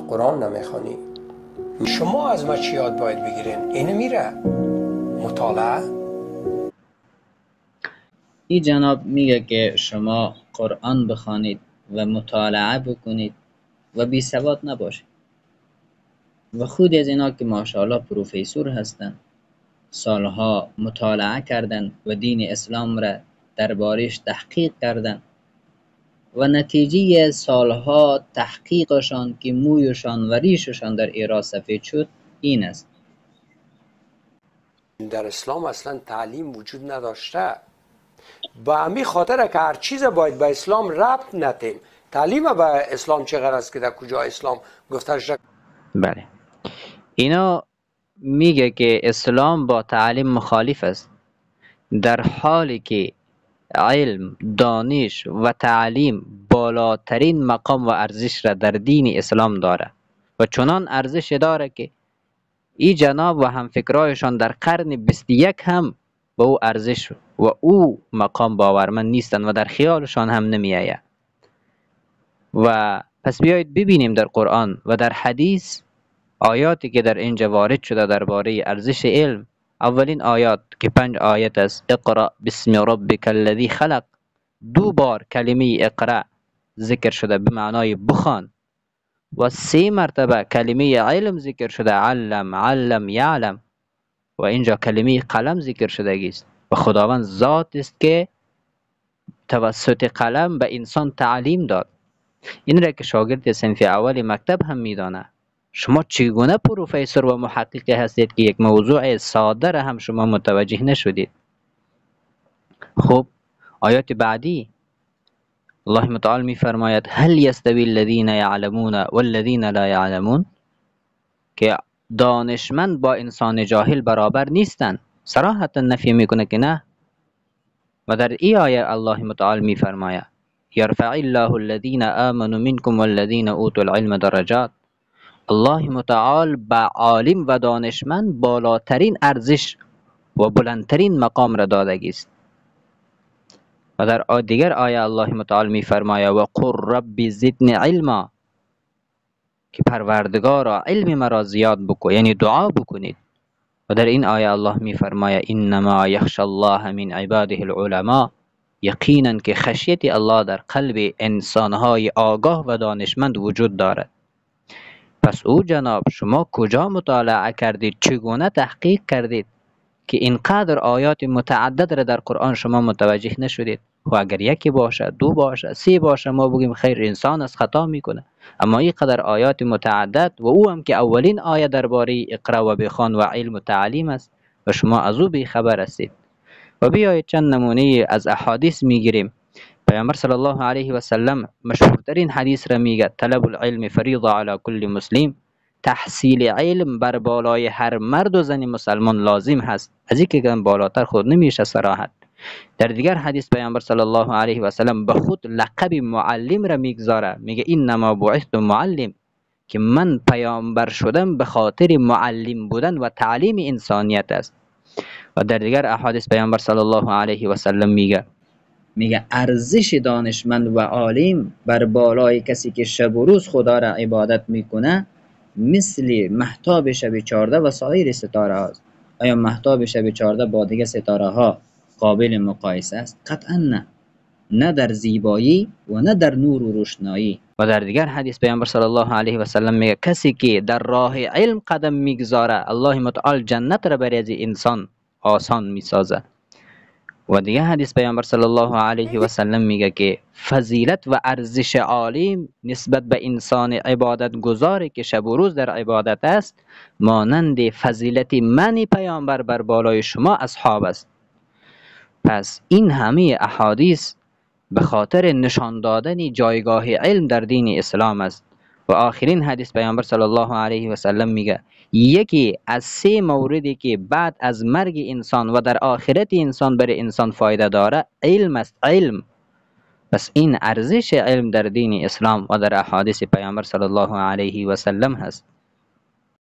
قرآن نمیخوانی. شما از ما چی یاد باید بگیرین؟ اینه میره مطالعه. این جناب میگه که شما قرآن بخوانید و مطالعه بکنید و بی سواد نباشید. و خود از اینا که ماشاءالله پروفسور هستن، سالها مطالعه کردن و دین اسلام را دربارش تحقیق کردن و نتیجه سالها تحقیقشان که مویشان و ریششان در ایران سفید شد این است. در اسلام اصلا تعلیم وجود نداشته. با همین خاطر که هر چیز باید به اسلام ربط ندیم. تعلیم به اسلام چه غرض که در کجا اسلام گفته شده؟ بله، اینا میگه که اسلام با تعلیم مخالف است، در حالی که علم، دانش و تعلیم بالاترین مقام و ارزش را در دین اسلام داره و چنان ارزش داره که این جناب و همفکرایشان در قرن 21 هم به او ارزش و او مقام باورمند نیستند و در خیالشان هم نمی آید. و پس بیایید ببینیم در قرآن و در حدیث آیاتی که در اینجا وارد شده درباره ارزش علم. اولین آیات که 5 آیت است، اقرأ بسم ربک الذی خلق، 2 بار کلمه اقرأ ذکر شده به معنای بخوان و 3 مرتبه کلمه علم ذکر شده، علم یعلم، و اینجا کلمه قلم ذکر شده است و خداوند ذات است که توسط قلم به انسان تعلیم داد. این را که شاگرد صنف اول مکتب هم میدانه. شما چگونه پروفسور و محقق هستید که یک موضوع ساده را هم شما متوجه نشدید؟ خب آیات بعدی الله متعال می فرماید هل یستوی الذین یعلمون والذین لا یعلمون، که دانشمند با انسان جاهل برابر نیستند. صراحتا نفی میکنه که نه. و در این آیه الله متعال می فرماید یرفع الله الذین آمنوا منکم والذین اوتوا العلم درجات، الله متعال به عالم و دانشمند بالاترین ارزش و بلندترین مقام را داده است. و در دیگر آیه الله متعال می فرماید و قل رب زدنی علما، که پروردگارا علم مرا زیاد بکن، یعنی دعا بکنید. و در این آیه الله می فرماید انما یخشى الله من عباده العلماء، یقینا که خشیت الله در قلب انسانهای آگاه و دانشمند وجود دارد. پس او جناب شما کجا مطالعه کردید، چگونه تحقیق کردید که اینقدر آیات متعدد را در قرآن شما متوجه نشدید؟ و اگر یکی باشه، 2 باشه، 3 باشه ما بگیم خیر انسان از خطا میکنه، اما اینقدر آیات متعدد و او هم که اولین آیه درباره اقرا و بخوان و علم و تعلیم است و شما از او بیخبر هستید. و بیایید چند نمونه از احادیث میگیریم. پیامبر صلی الله علیه و سلم مشهورترین حدیث را میگه طلب العلم فریضه علی کل مسلم، تحصیل علم بر بالای هر مرد و زن مسلمان لازم هست. از این که بالاتر خود نمیشه صراحت. در دیگر حدیث پیامبر صلی الله علیه و سلم به خود لقب معلم را میگذاره، میگه انما بعثت معلم، که من پیامبر شدم به خاطر معلم بودن و تعلیم انسانیت است. و در دیگر احادیث پیامبر صلی الله علیه و سلم میگه ارزش دانشمند و عالم بر بالای کسی که شب و روز خدا را عبادت میکنه مثل مهتاب شب 14 و سایر ستاره هاست. آیا مهتاب شب 14 با دیگه ستاره ها قابل مقایسه است؟ قطعا نه، نه در زیبایی و نه در نور و روشنایی. و در دیگر حدیث پیامبر صلی الله علیه و سلم میگه کسی که در راه علم قدم میگذاره الله متعال جنت را برای انسان آسان میسازه. و دیگه حدیث پیامبر صلی الله علیه و سلم میگه که فضیلت و ارزش عالم نسبت به انسان عبادت گزاری که شب و روز در عبادت است مانند فضیلت من پیامبر بر بالای شما اصحاب است. پس این همه احادیث به خاطر نشان دادن جایگاه علم در دین اسلام است. و آخرین حدیث پیامبر صلی الله علیه و سلم میگه یکی از 3 موردی که بعد از مرگ انسان و در آخرت انسان برای انسان فایده داره علم است. علم. پس این ارزش علم در دین اسلام و در احادیث پیامبر صلی الله علیه و سلم هست.